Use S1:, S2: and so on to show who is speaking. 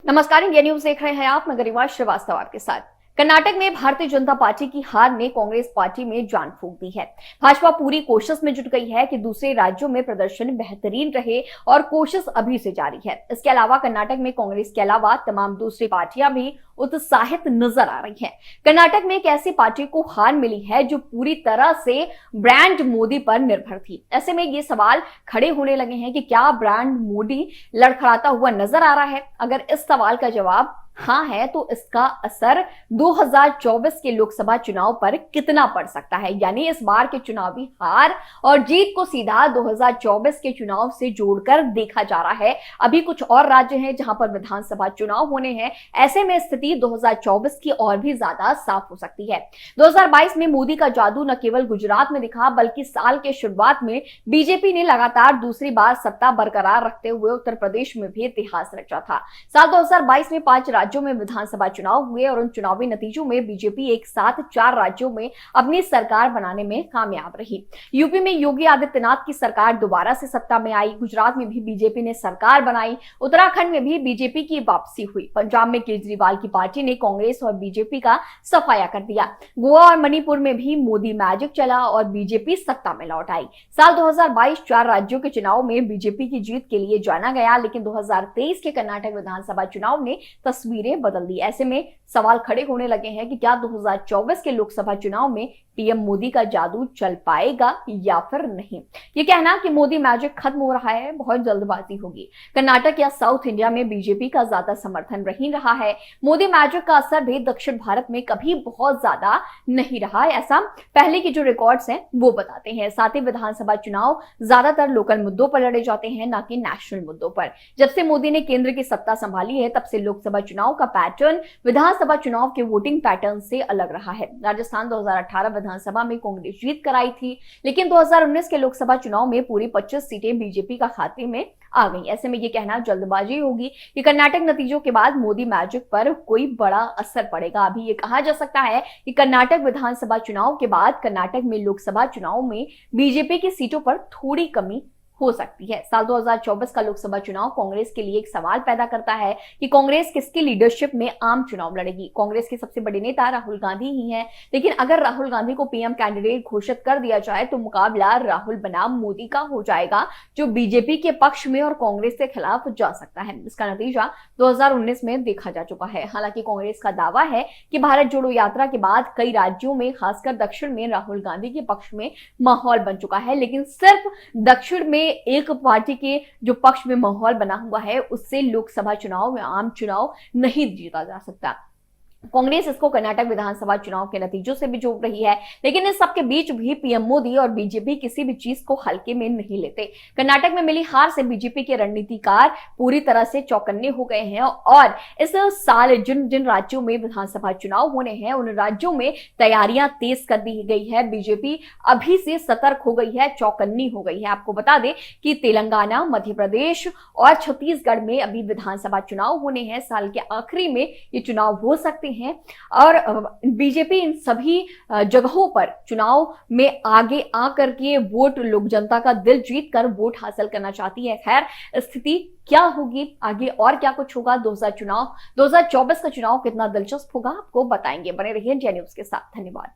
S1: नमस्कार, India news देख रहे हैं आप। मैं गरिमा श्रीवास्तव आपके साथ। कर्नाटक में भारतीय जनता पार्टी की हार ने कांग्रेस पार्टी में जान फूंक दी है। भाजपा पूरी कोशिश में जुट गई है कि दूसरे राज्यों में प्रदर्शन बेहतरीन रहे और कोशिश अभी से जारी है। इसके अलावा कर्नाटक में कांग्रेस के अलावा तमाम दूसरी पार्टियां भी उत्साहित नजर आ रही हैं। कर्नाटक में एक ऐसी पार्टी को हार मिली है जो पूरी तरह से ब्रांड मोदी पर निर्भर थी। ऐसे में ये सवाल खड़े होने लगे हैं कि क्या ब्रांड मोदी लड़खड़ाता हुआ नजर आ रहा है? अगर इस सवाल का जवाब हाँ है तो इसका असर 2024 के लोकसभा चुनाव पर कितना पड़ सकता है, यानी इस बार के चुनावी हार और जीत को सीधा 2024 के चुनाव से जोड़कर देखा जा रहा है। अभी कुछ और राज्य हैं जहां पर विधानसभा चुनाव होने हैं। ऐसे में स्थिति 2024 की और भी ज्यादा साफ हो सकती है। 2022 में मोदी का जादू न केवल गुजरात में दिखा, बल्कि साल के शुरुआत में बीजेपी ने लगातार दूसरी बार सत्ता बरकरार रखते हुए उत्तर प्रदेश में भी इतिहास रचा था। साल 2022 में 5 राज्यों में विधानसभा चुनाव हुए और उन चुनावी नतीजों में बीजेपी एक साथ 4 राज्यों में अपनी सरकार बनाने में कामयाब रही। यूपी में योगी आदित्यनाथ की सरकार दोबारा से सत्ता में आई। गुजरात में भी बीजेपी ने सरकार बनाई। उत्तराखंड में भी बीजेपी की वापसी हुई। पंजाब में केजरीवाल की पार्टी ने कांग्रेस और बीजेपी का सफाया कर दिया। गोवा और मणिपुर में भी मोदी मैजिक चला और बीजेपी सत्ता में लौट आई। साल 2022 4 राज्यों के चुनाव में बीजेपी की जीत के लिए जाना गया, लेकिन 2023 के कर्नाटक विधानसभा चुनाव ने तस्वीरें बदल दी। ऐसे में सवाल खड़े होने लगे हैं कि क्या 2024 के लोकसभा चुनाव में पीएम मोदी का जादू चल पाएगा या फिर नहीं। ये कहना कि मोदी मैजिक खत्म हो रहा है बहुत जल्दबाजी होगी। कर्नाटक या साउथ इंडिया में बीजेपी का ज्यादा समर्थन नहीं रहा है। मोदी मैजिक का असर भी दक्षिण भारत में कभी बहुत ज्यादा नहीं रहा, ऐसा पहले की जो रिकॉर्ड्स हैं वो बताते हैं। साथ ही विधानसभा चुनाव ज्यादातर लोकल मुद्दों पर लड़े जाते हैं, ना कि नेशनल मुद्दों पर। जब से मोदी ने केंद्र की सत्ता संभाली है तब से लोकसभा चुनाव का पैटर्न विधानसभा चुनाव के वोटिंग पैटर्न से अलग रहा है। राजस्थान 2018 विधानसभा में कांग्रेस जीत कर आई थी, लेकिन 2019 के लोकसभा चुनाव में पूरी 25 सीटें बीजेपी का खाते में आ गई। ऐसे में ये कहना जल्दबाजी होगी कि कर्नाटक नतीजों के बाद मोदी मैजिक पर कोई बड़ा असर पड़ेगा। अभी ये कहा जा सकता है कि कर्नाटक विधानसभा चुनाव के बाद कर्नाटक में लोकसभा चुनाव में बीजेपी की सीटों पर थोड़ी कमी हो सकती है। साल 2024 का लोकसभा चुनाव कांग्रेस के लिए एक सवाल पैदा करता है कि कांग्रेस किसकी लीडरशिप में आम चुनाव लड़ेगी। कांग्रेस के सबसे बड़े नेता राहुल गांधी ही हैं, लेकिन अगर राहुल गांधी को पीएम कैंडिडेट घोषित कर दिया जाए तो मुकाबला राहुल बनाम मोदी का हो जाएगा, जो बीजेपी के पक्ष में और कांग्रेस के खिलाफ जा सकता है। इसका नतीजा 2019 में देखा जा चुका है। हालांकि कांग्रेस का दावा है कि भारत जोड़ो यात्रा के बाद कई राज्यों में, खासकर दक्षिण में, राहुल गांधी के पक्ष में माहौल बन चुका है, लेकिन सिर्फ दक्षिण में एक पार्टी के जो पक्ष में माहौल बना हुआ है उससे लोकसभा चुनाव में आम चुनाव नहीं जीता जा सकता। कांग्रेस इसको कर्नाटक विधानसभा चुनाव के नतीजों से भी जोड़ रही है, लेकिन इस सबके बीच भी पीएम मोदी और बीजेपी किसी भी चीज को हल्के में नहीं लेते। कर्नाटक में मिली हार से बीजेपी के रणनीतिकार पूरी तरह से चौकन्ने हो गए हैं और इस साल जिन जिन राज्यों में विधानसभा चुनाव होने हैं उन राज्यों में तैयारियां तेज कर दी गई है। बीजेपी अभी से सतर्क हो गई है, चौकन्नी हो गई है। आपको बता दें कि तेलंगाना, मध्य प्रदेश और छत्तीसगढ़ में अभी विधानसभा चुनाव होने हैं। साल के आखिरी में ये चुनाव हो सकते हैं और बीजेपी इन सभी जगहों पर चुनाव में आगे आकर के वोट, लोक जनता का दिल जीत कर वोट हासिल करना चाहती है। खैर, स्थिति क्या होगी आगे और क्या कुछ होगा, 2024 का चुनाव कितना दिलचस्प होगा, आपको बताएंगे। बने रहिए इंडिया न्यूज के साथ। धन्यवाद।